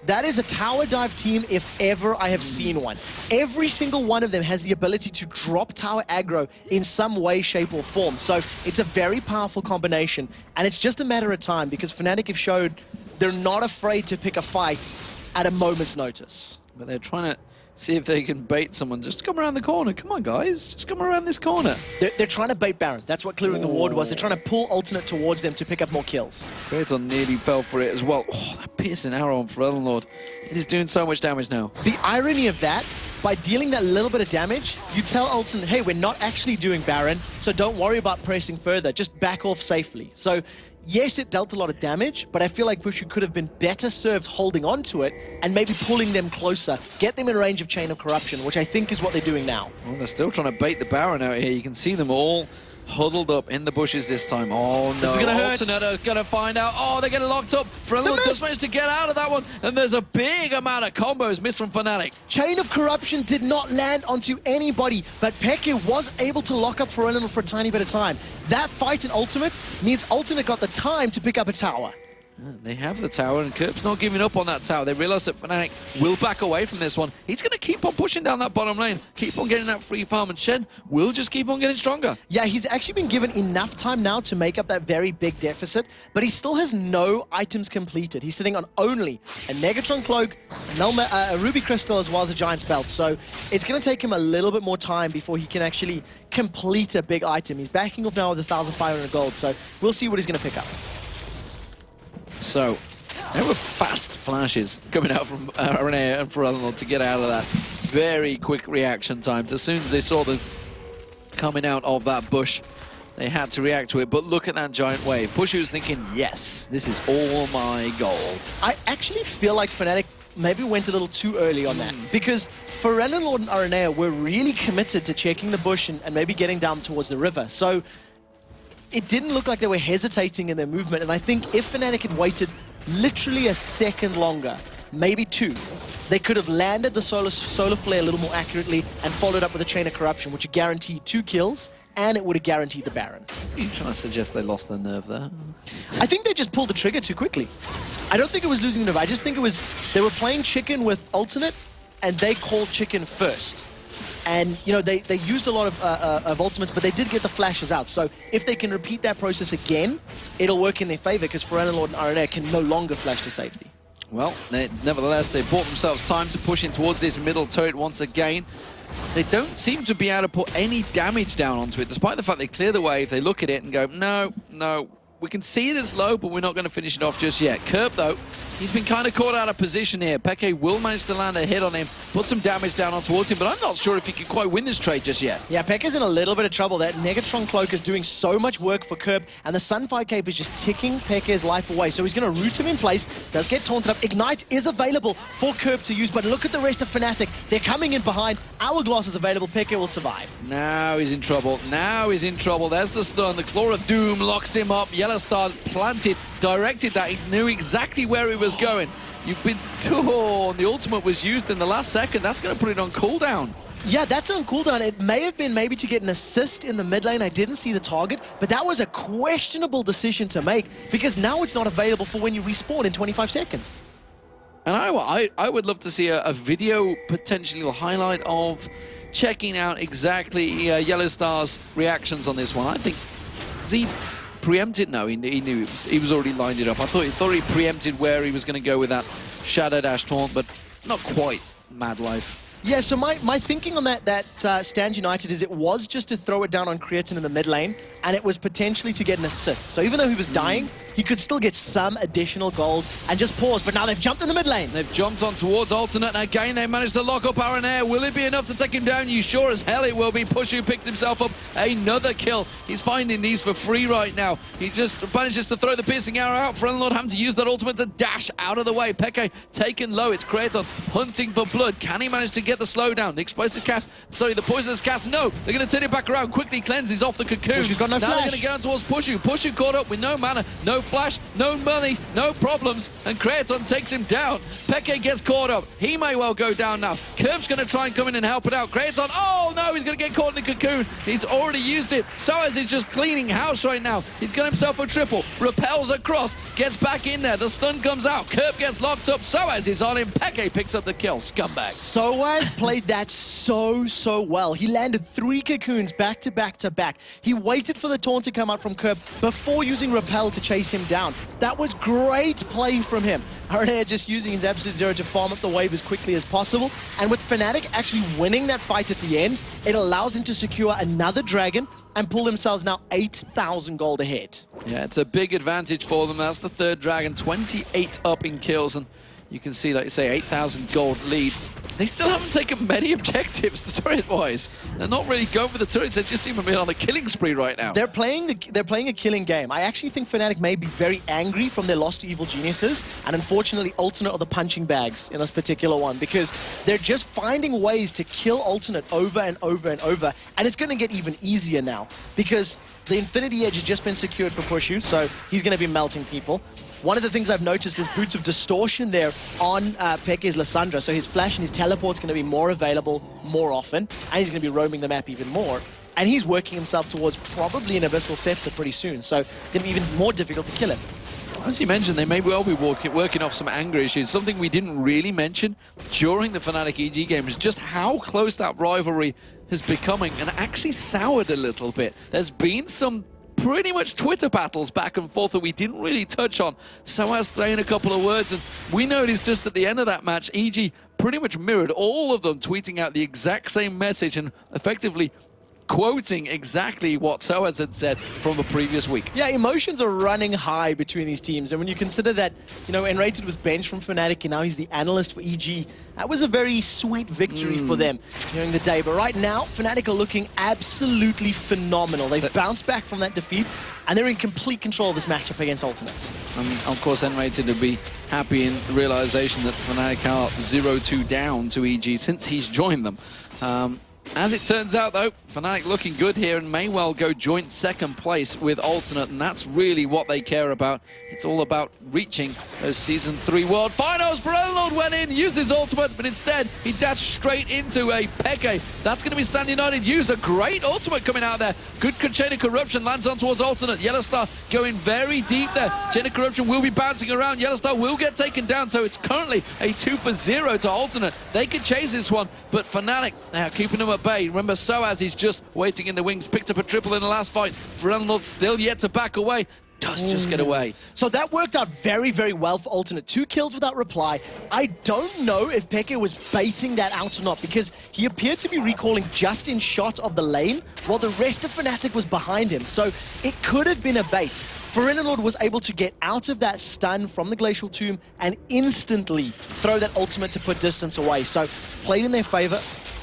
that is a tower dive team if ever I have seen one. Every single one of them has the ability to drop tower aggro in some way, shape, or form. So it's a very powerful combination, and it's just a matter of time because Fnatic have showed they're not afraid to pick a fight at a moment's notice. But they're trying to see if they can bait someone. Just come around the corner. Come on, guys. Just come around this corner. They're trying to bait Baron. That's what clearing the ward was. They're trying to pull Alternate towards them to pick up more kills. Creaton nearly fell for it as well. Oh, that piercing arrow on Forellenlord. It is doing so much damage now. The irony of that, by dealing that little bit of damage, you tell Alternate, hey, we're not actually doing Baron, so don't worry about pressing further. Just back off safely. So yes, it dealt a lot of damage, but I feel like Puszu could have been better served holding on to it and maybe pulling them closer, get them in range of Chain of Corruption, which I think is what they're doing now. Well, they're still trying to bait the Baron out here. You can see them all huddled up in the bushes this time. Oh no, this is gonna hurt. Alternator gonna find out. Oh, they're getting locked up. Forellenlord just managed to get out of that one, and there's a big amount of combos missed from Fnatic. Chain of Corruption did not land onto anybody, but xPeke was able to lock up Forellenlord for a tiny bit of time. That fight in Ultimates means Alternate got the time to pick up a tower. They have the tower, and Kerp's not giving up on that tower. They realize that Fnatic will back away from this one. He's going to keep on pushing down that bottom lane, keep on getting that free farm, and Shen will just keep on getting stronger. Yeah, he's actually been given enough time now to make up that very big deficit, but he still has no items completed. He's sitting on only a Negatron Cloak, a Ruby Crystal, as well as a Giant's Belt. So it's going to take him a little bit more time before he can actually complete a big item. He's backing off now with 1,500 gold, so we'll see what he's going to pick up. So, there were fast flashes coming out from Araneae and Forellenlord to get out of that. Very quick reaction times. As soon as they saw them coming out of that bush, they had to react to it. But look at that giant wave. Puszu was thinking, yes, this is all my gold. I actually feel like Fnatic maybe went a little too early on that, because Forellenlord and Araneae were really committed to checking the bush and maybe getting down towards the river. So it didn't look like they were hesitating in their movement, and I think if Fnatic had waited literally a second longer, maybe two, they could have landed the solar flare a little more accurately and followed up with a Chain of Corruption, which would guarantee 2 kills, and it would have guaranteed the Baron. Are you trying to suggest they lost their nerve there? I think they just pulled the trigger too quickly. I don't think it was losing the nerve. I just think it was they were playing chicken with Alternate, and they called chicken first. And, you know, they used a lot of ultimates, but they did get the flashes out. So if they can repeat that process again, it'll work in their favor, because Forellenlord and Araneae can no longer flash to safety. Well, nevertheless, they bought themselves time to push in towards this middle turret once again. They don't seem to be able to put any damage down onto it, despite the fact they clear the wave, they look at it and go, no, we can see it as low, but we're not going to finish it off just yet. Kerp, though, he's been kind of caught out of position here. xPeke will manage to land a hit on him, put some damage down on towards him, but I'm not sure if he can quite win this trade just yet. Yeah, xPeke's in a little bit of trouble. That Negatron Cloak is doing so much work for Kerp, and the Sunfire Cape is just ticking xPeke's life away. So he's going to root him in place, does get taunted up. Ignite is available for Kerp to use, but look at the rest of Fnatic. They're coming in behind. Hourglass is available. xPeke will survive. Now he's in trouble. Now he's in trouble. There's the stun. The Claw of Doom locks him up. YellOwStaR planted, directed that. He knew exactly where he was going. You've been... Oh, the ultimate was used in the last second. That's going to put it on cooldown. Yeah, that's on cooldown. It may have been maybe to get an assist in the mid lane. I didn't see the target, but that was a questionable decision to make, because now it's not available for when you respawn in 25 seconds. And I would love to see a video, potentially a highlight of checking out exactly YellOwStar's reactions on this one. I think Z preempted. No, he knew he was already lined it up. I thought he preempted where he was going to go with that Shadow Dash taunt, but not quite. Mad Life. Yeah, so my thinking on that Stand United is it was just to throw it down on Creaton in the mid lane, and it was potentially to get an assist. So even though he was dying, he could still get some additional gold and just pause. But now they've jumped in the mid lane. They've jumped on towards Alternate, and again they managed to lock up Araneae. Will it be enough to take him down? You sure as hell it will be. Puszu picks himself up another kill. He's finding these for free right now. He just manages to throw the piercing arrow out. Forellenlord having to use that ultimate to dash out of the way. xPeke taken low. It's Creaton hunting for blood. Can he manage to get the slowdown? The explosive cast, sorry, the poisonous cast. No, they're going to turn it back around. Quickly cleanses off the cocoon. She's got no now flash. They're going to get on towards Puszu. Puszu caught up with no mana, no flash, no money, no problems, and Creaton takes him down. xPeke gets caught up. He may well go down now. Kerp's going to try and come in and help it out. Creaton, oh no, he's going to get caught in the cocoon. He's already used it. sOAZ is just cleaning house right now. He's got himself a triple. Repels across, gets back in there. The stun comes out. Kerp gets locked up. sOAZ is on him. xPeke picks up the kill. Scumbag. sOAZ played that so well. He landed 3 cocoons back to back to back. He waited for the taunt to come out from Kerp before using Repel to chase him down. That was great play from him. Araneae just using his Absolute Zero to farm up the wave as quickly as possible. And with Fnatic actually winning that fight at the end, it allows him to secure another dragon and pull themselves now 8,000 gold ahead. Yeah, it's a big advantage for them. That's the 3rd dragon, 28 up in kills, and you can see, like you say, 8,000 gold lead. they still haven't taken many objectives, the turret-wise. They're not really going for the turrets. They just seem to be on a killing spree right now. They're playing a killing game. I actually think Fnatic may be very angry from their loss to Evil Geniuses, and unfortunately, Alternate are the punching bags in this particular one, because they're just finding ways to kill Alternate over and over and over, and it's going to get even easier now, because the Infinity Edge has just been secured for Puszu, so he's going to be melting people. One of the things I've noticed is Boots of Distortion there on Peke's Lissandra, so his flash and his teleport's going to be more available more often, and he's going to be roaming the map even more. And he's working himself towards probably an Abyssal Scepter pretty soon, so it's going to be even more difficult to kill him. As you mentioned, they may well be working off some anger issues. Something we didn't really mention during the Fnatic EG game is just how close that rivalry is becoming, and actually soured a little bit. There's been some pretty much Twitter battles back and forth that we didn't really touch on. sOAZ saying a couple of words, and we noticed just at the end of that match, EG pretty much mirrored all of them tweeting out the exact same message and effectively quoting exactly what sOAZ had said from the previous week. Yeah, emotions are running high between these teams, and when you consider that, you know, Enrated was benched from Fnatic and now he's the analyst for EG, that was a very sweet victory for them during the day. But right now, Fnatic are looking absolutely phenomenal. They've bounced back from that defeat, and they're in complete control of this matchup against Alternates. Of course, Enrated would be happy in the realization that Fnatic are 0-2 down to EG since he's joined them. As it turns out, though, Fnatic looking good here and may well go joint second place with Alternate, and that's really what they care about. It's all about reaching those Season 3 World Finals. Forellenlord went in, used his ultimate, but instead he dashed straight into a Peke. That's going to be Stand United use. A great ultimate coming out there. Good Chain of Corruption lands on towards Alternate. YellOwStaR going very deep there. Chain of Corruption will be bouncing around. YellOwStaR will get taken down, so it's currently a 2-for-0 to Alternate. They can chase this one, but Fnatic, they are keeping them at bay. Remember, sOAZ is just waiting in the wings. Picked up a triple in the last fight. Forellenlord still yet to back away. Does just get away. So that worked out very, very well for Alternate. 2 kills without reply. I don't know if Peke was baiting that out or not, because he appeared to be recalling just in shot of the lane, while the rest of Fnatic was behind him. So it could have been a bait. Forellenlord was able to get out of that stun from the Glacial Tomb and instantly throw that ultimate to put distance away. So played in their favor.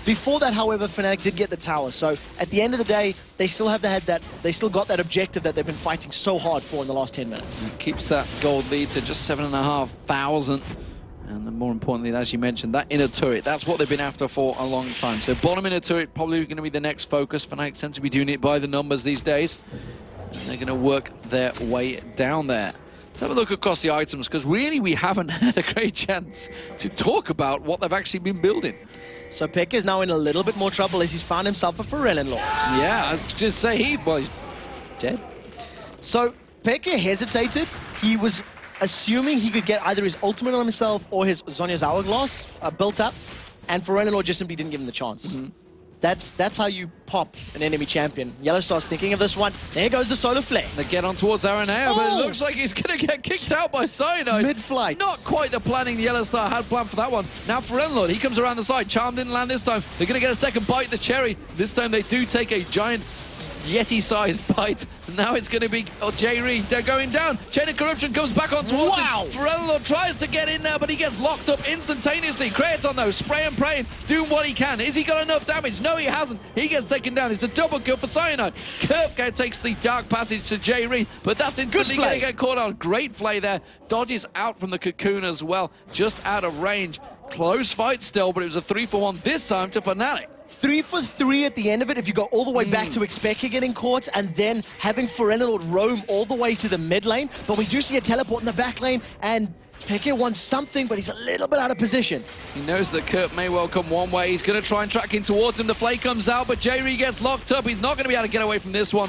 Before that, however, Fnatic did get the tower. So at the end of the day, they still have they still got that objective that they've been fighting so hard for in the last 10 minutes. It keeps that gold lead to just 7,500. And then more importantly, as you mentioned, that inner turret, that's what they've been after for a long time. So bottom inner turret probably going to be the next focus. Fnatic tend to be doing it by the numbers these days. And they're going to work their way down there. Let's have a look across the items, because really we haven't had a great chance to talk about what they've actually been building. So Peke is now in a little bit more trouble as he's found himself a Forellenlord. Yeah, I was just say he's dead. So Peke hesitated. He was assuming he could get either his ultimate on himself or his Zhonya's Hourglass built up, and Forellenlord just simply didn't give him the chance. That's how you pop an enemy champion. YellOwStar's thinking of this one. There goes the Solar Flare. They get on towards Araneae, but it looks like he's going to get kicked out by Cyanide. Mid-flight. Not quite the planning YellOwStar had planned for that one. Now Forellenlord, he comes around the side. Charm didn't land this time. They're going to get a second bite, the cherry. This time they do take a giant Yeti-sized bite. Now it's going to be Jree. They're going down. Chain of Corruption comes back on towards him. Forellenlord tries to get in there, but he gets locked up instantaneously. Creaton, though, spraying, praying, doing what he can. Has he got enough damage? No, he hasn't. He gets taken down. It's a double kill for Cyanide. Kerp takes the Dark Passage to Jree, but that's instantly going to get caught on. Great play there. Dodges out from the cocoon as well, just out of range. Close fight still, but it was a 3-for-1 this time to Fnatic. 3 for 3 at the end of it if you go all the way back to xPeke getting caught and then having Forellenlord roam all the way to the mid lane. But we do see a teleport in the back lane, and Peke wants something, but he's a little bit out of position. He knows that Kerp may well come one way. He's going to try and track in towards him. The play comes out, but Jree gets locked up. He's not going to be able to get away from this one.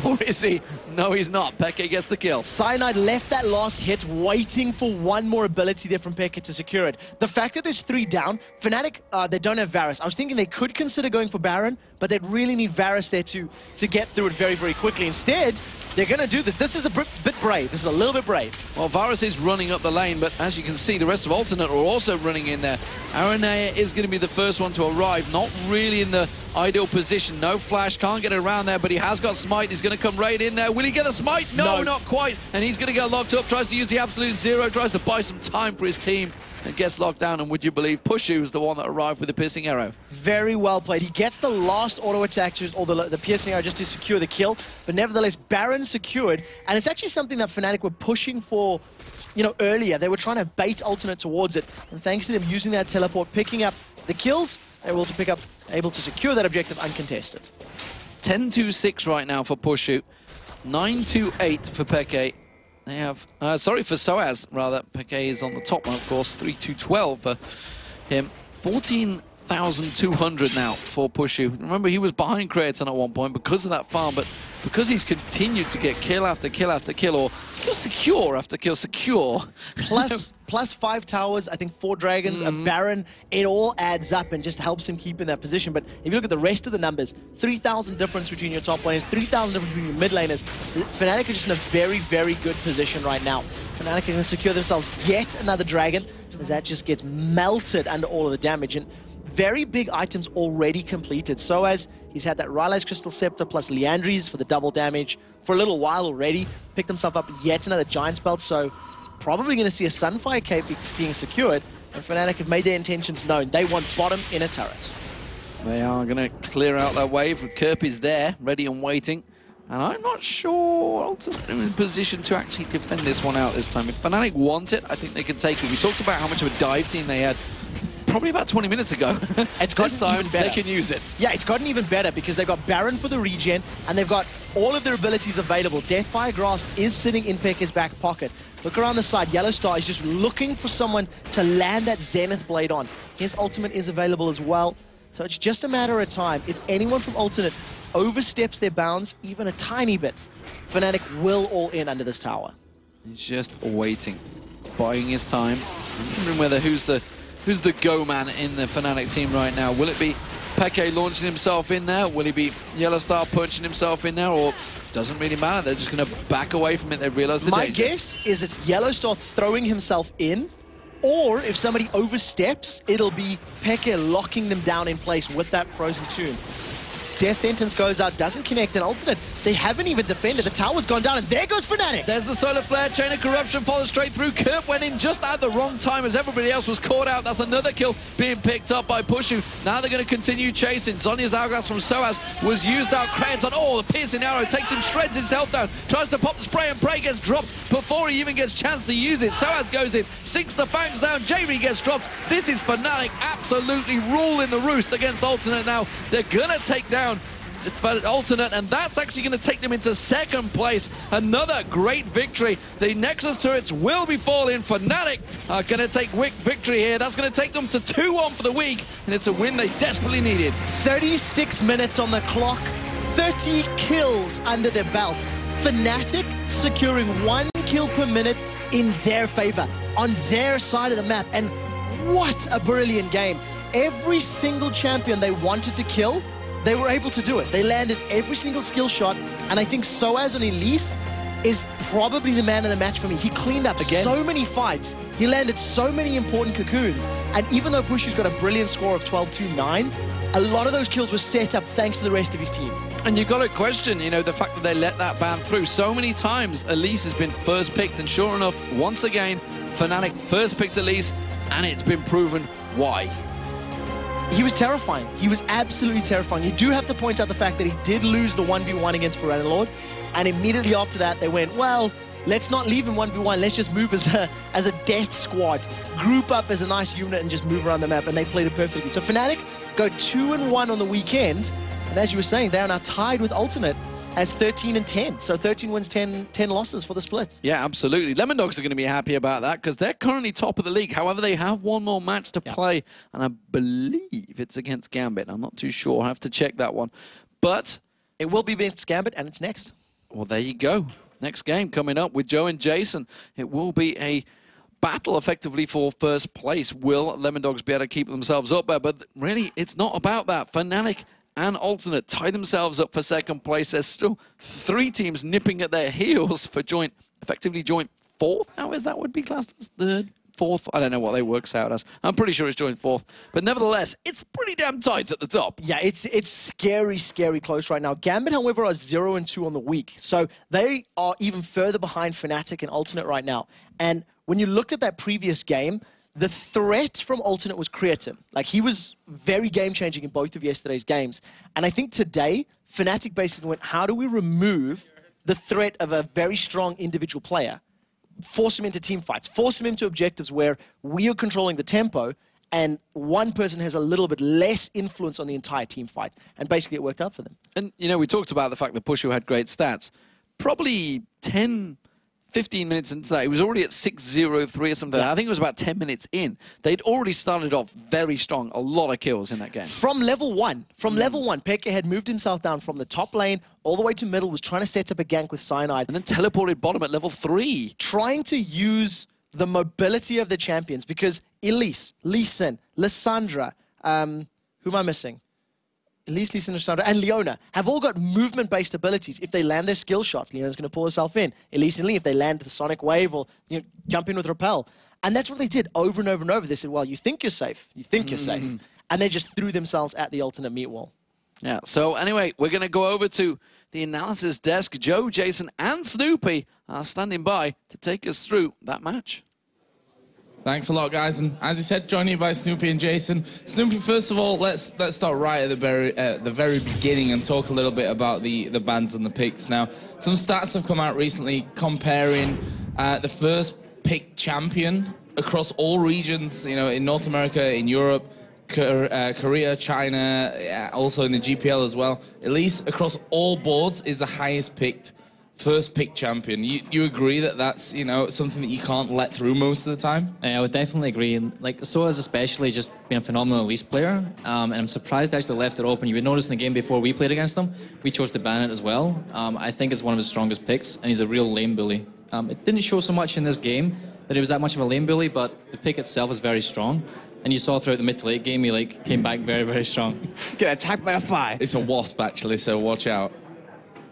Or is he? No, he's not. Peke gets the kill. Cyanide left that last hit waiting for one more ability there from Peke to secure it. The fact that there's 3 down, Fnatic, they don't have Varus. I was thinking they could consider going for Baron, but they'd really need Varus there to get through it very, very quickly. Instead, they're going to do this. This is a bit brave. This is a little bit brave. Well, Varus is running up the lane, but as you can see, the rest of Alternate are also running in there. Araneae is going to be the first one to arrive. Not really in the ideal position. No flash, can't get around there, but he has got smite. He's going to come right in there. Will he get the smite? No, not quite. And he's going to get locked up, tries to use the absolute zero, tries to buy some time for his team. and gets locked down. And would you believe Puszu is the one that arrived with the piercing arrow? Very well played. He gets the last auto attack, or the piercing arrow, just to secure the kill. But nevertheless, Baron secured. And it's actually something that Fnatic were pushing for, you know, earlier. They were trying to bait Alternate towards it. And thanks to them using that teleport, picking up the kills, they were able to secure that objective uncontested. 10-2-6 right now for Puszu. 9-2-8 for Peke. They have, sorry, for sOAZ, rather. Peke is on the top one, of course. 3-2-12 for him. 14,200 now for Puszu. Remember, he was behind Creaton at one point because of that farm, but because he's continued to get kill after kill after kill, or kill secure after kill secure. plus 5 towers, I think 4 dragons, a Baron, it all adds up and just helps him keep in that position. But if you look at the rest of the numbers, 3,000 difference between your top laners, 3,000 difference between your mid laners. Fnatic are just in a very, very good position right now. Fnatic are going to secure themselves yet another dragon, as that just gets melted under all of the damage. And very big items already completed. sOAZ, he's had that Rylai's Crystal Scepter plus Liandry's for the double damage for a little while already. Picked himself up yet another Giant's Belt, so probably going to see a Sunfire Cape being secured. And Fnatic have made their intentions known. They want bottom inner turret. They are going to clear out that wave. Kerp is there, ready and waiting. And I'm not sure Ultimate are in position to actually defend this one out this time. If Fnatic want it, I think they can take it. We talked about how much of a dive team they had probably about 20 minutes ago. It's gotten even better. They can use it. Yeah, it's gotten even better because they've got Baron for the regen, and they've got all of their abilities available. Deathfire Grasp is sitting in Peke's back pocket. Look around the side. YellOwStaR is just looking for someone to land that Zenith Blade on. His ultimate is available as well. So it's just a matter of time. If anyone from Alternate oversteps their bounds even a tiny bit, Fnatic will all in under this tower. He's just waiting, buying his time. I'm wondering whether who's the go man in the Fnatic team right now. Will it be Peke launching himself in there? Will it be YellOwStaR punching himself in there? Or doesn't really matter, they're just going to back away from it. They realize the danger. My guess is it's YellOwStaR throwing himself in, or if somebody oversteps, it'll be Peke locking them down in place with that Frozen Tomb. Death Sentence goes out, doesn't connect an Alternate. They haven't even defended. The tower's gone down, and there goes Fnatic. There's the Solar Flare, Chain of Corruption follows straight through. Kerp went in just at the wrong time as everybody else was caught out. That's another kill being picked up by Puszu. Now they're going to continue chasing. Zhonya's Hourglass from sOAZ was used out. Creaton, the piercing arrow takes him, shreds his health down. Tries to pop the spray, and Prey gets dropped before he even gets a chance to use it. sOAZ goes in, sinks the fangs down. Jree gets dropped. This is Fnatic absolutely ruling the roost against Alternate now. They're going to take down Alternate, and that's actually going to take them into second place. Another great victory. The Nexus turrets will be falling. Fnatic are going to take victory here. That's going to take them to 2-1 for the week, and it's a win they desperately needed. 36 minutes on the clock, 30 kills under their belt. Fnatic securing 1 kill per minute in their favor, on their side of the map, and what a brilliant game. Every single champion they wanted to kill, they were able to do it. They landed every single skill shot, and I think sOAZ on Elise is probably the man of the match for me. He cleaned up so many fights. He landed so many important cocoons, and even though Pushu's got a brilliant score of 12-2-9, a lot of those kills were set up thanks to the rest of his team. And you've got to question, the fact that they let that ban through. So many times, Elise has been first picked, and sure enough, once again, Fnatic first picked Elise, and it's been proven why. He was terrifying. He was absolutely terrifying. You do have to point out the fact that he did lose the 1v1 against Forellenlord, and immediately after that, they went, well, let's not leave him 1v1. Let's just move as a death squad. Group up as a nice unit and just move around the map, and they played it perfectly. So Fnatic go 2-1 on the weekend, and as you were saying, they are now tied with Alternate as 13-10. So 13 wins, 10 losses for the split. Yeah, absolutely. Lemondogs are going to be happy about that because they're currently top of the league. However, they have one more match to play, and I believe it's against Gambit. I'm not too sure. I have to check that one. But it will be against Gambit, and it's next. Well, there you go. Next game coming up with Joe and Jason. It will be a battle effectively for first place. Will Lemondogs be able to keep themselves up there? But really, it's not about that. Fnatic and Alternate tie themselves up for second place. There's still 3 teams nipping at their heels for effectively joint fourth. How is that would be classed as third, fourth? I don't know what they works out as. I'm pretty sure it's joint fourth. But nevertheless, it's pretty damn tight at the top. Yeah, it's scary, scary close right now. Gambit, however, are 0-2 on the week. So they are even further behind Fnatic and Alternate right now. And when you looked at that previous game, the threat from alternate was Creaton. Like, he was very game-changing in both of yesterday's games. And I think today, Fnatic basically went, how do we remove the threat of a very strong individual player? Force him into team fights, force him into objectives where we are controlling the tempo and one person has a little bit less influence on the entire team fight. And basically it worked out for them. And, you know, we talked about the fact that Puszu had great stats. Probably 10, 15 minutes into that, he was already at 6-0-3 or something. Yeah. I think it was about 10 minutes in. They'd already started off very strong, a lot of kills in that game. From level one, Peke had moved himself down from the top lane all the way to middle, was trying to set up a gank with Cyanide. And then teleported bottom at level 3. Trying to use the mobility of the champions, because Elise, Lissandra, who am I missing? Elise, Lissandra, and Leona have all got movement-based abilities. If they land their skill shots, Leona's going to pull herself in. Elise and Lee, if they land the Sonic Wave or jump in with Repel. And that's what they did over and over and over. They said, well, you think you're safe. You think you're safe. And they just threw themselves at the alternate meat wall. Yeah, so anyway, we're going to go over to the analysis desk. Joe, Jason, and Snoopy are standing by to take us through that match. Thanks a lot, guys. And as you said, joined you by Snoopy and Jason. Snoopy, first of all, let's start right at the very beginning and talk a little bit about the bans and the picks. Now, some stats have come out recently comparing the first pick champion across all regions. You know, in North America, in Europe, Korea, China, also in the GPL as well. At least across all boards is the highest picked first pick champion. You agree that that's, you know, something that you can't let through most of the time? I would definitely agree. And like sOAZ especially just been a phenomenal Elise player, and I'm surprised they actually left it open. You would notice in the game before we played against them, we chose to ban it as well. I think it's one of his strongest picks, and he's a real lane bully. It didn't show so much in this game that he was that much of a lane bully, but the pick itself is very strong. And you saw throughout the mid to late game, he came back very, very strong. Get attacked by a fly. It's a wasp, actually, so watch out.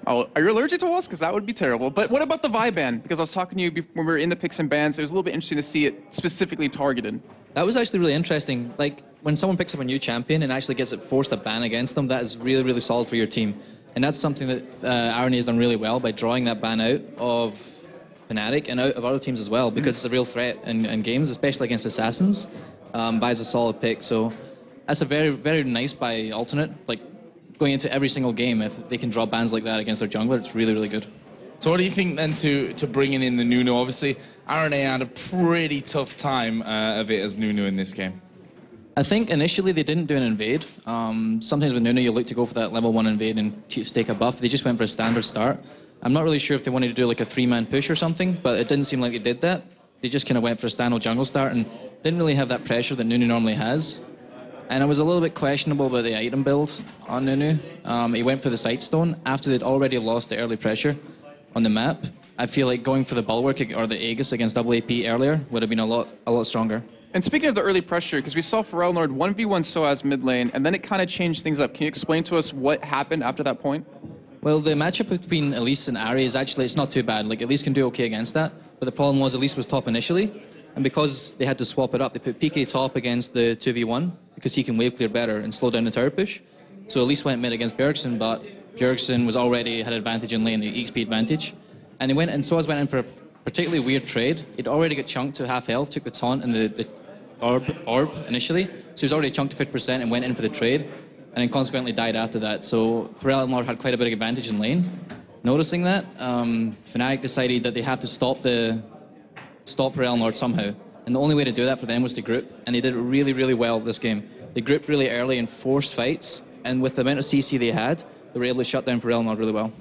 Oh, are you allergic to wasps? Because that would be terrible. But what about the Vi ban? Because I was talking to you when we were in the picks and bans. It was a little bit interesting to see it specifically targeted. That was actually really interesting. Like, when someone picks up a new champion and actually gets it forced a ban against them, that is really, really solid for your team. And that's something that Araneae has done really well by drawing that ban out of Fnatic and out of other teams as well, because it's a real threat in games, especially against Assassins. Vi's a solid pick, so that's a very, very nice by alternate. Like, going into every single game, if they can draw bans like that against their jungler, it's really, really good. So what do you think then to bringing in the Nunu? Obviously, Araneae had a pretty tough time of it as Nunu in this game. I think initially they didn't do an invade. Sometimes with Nunu, you look to go for that level 1 invade and stake a buff. They just went for a standard start. I'm not really sure if they wanted to do like a 3-man push or something, but it didn't seem like they did that. They just kind of went for a standard jungle start and didn't really have that pressure that Nunu normally has. And I was a little bit questionable about the item build on Nunu. He went for the Sightstone after they'd already lost the early pressure on the map. I feel like going for the Bulwark or the Aegis against WAP earlier would have been a lot stronger. And speaking of the early pressure, because we saw Forellenlord 1v1 sOAZ mid lane, and then it kind of changed things up. Can you explain to us what happened after that point? Well, the matchup between Elise and Ahri is actually, it's not too bad. Like, Elise can do okay against that, but the problem was Elise was top initially, and because they had to swap it up, they put PK top against the 2v1, because he can wave clear better and slow down the tower push. So Elise went mid against Bjergsen, but Bjergsen was already had advantage in lane, the XP advantage. And sOAZ went in for a particularly weird trade. He'd already got chunked to half health, took the taunt and the orb initially, so he was already chunked to 50% and went in for the trade, and then consequently died after that. So Forellenlord had quite a bit of advantage in lane. Noticing that, Fnatic decided that they have to stop Forellenlord somehow. And the only way to do that for them was to group, and they did it really, really well this game. They grouped really early and forced fights, and with the amount of CC they had, they were able to shut down Forellenlord really well.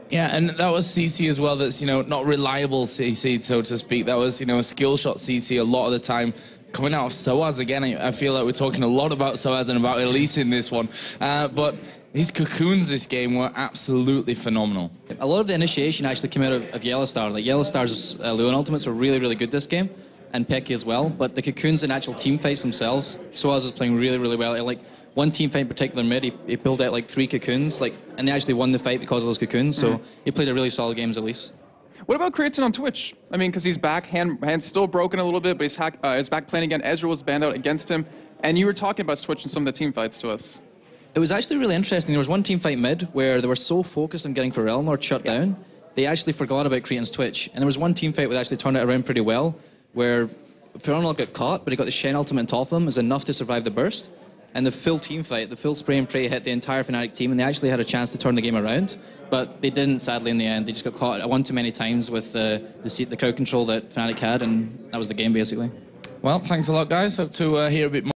Yeah, and that was CC as well. That's, you know, not reliable CC, so to speak. That was, you know, a skill shot CC a lot of the time. Coming out of sOAZ again, I feel like we're talking a lot about sOAZ and about Elise in this one. But his cocoons this game were absolutely phenomenal. A lot of the initiation actually came out of YellOwStaR. Like, YellOwStar's Luan ultimates were really, really good this game, and Peke as well. But the cocoons in actual team fights themselves, sOAZ was playing really, really well. Like, one team fight in particular mid, he pulled out like 3 cocoons, and they actually won the fight because of those cocoons. So he played a really solid game at least. What about Creaton on Twitch? I mean, because he's back, hand's still broken a little bit, but he's back playing again. Ezreal was banned out against him, and you were talking about Twitch in some of the team fights to us. It was actually really interesting. There was one team fight mid where they were so focused on getting Forellenlord shut down, they actually forgot about Creaton's Twitch. And there was one team fight that actually turned it around pretty well, where Forellenlord got caught, but he got the Shen ultimate on top of him, is enough to survive the burst. And the full team fight, the full spray and pray hit the entire Fnatic team, and they actually had a chance to turn the game around, but they didn't, sadly, in the end. They just got caught one too many times with the crowd control that Fnatic had, and that was the game, basically. Well, thanks a lot, guys. Hope to hear a bit more.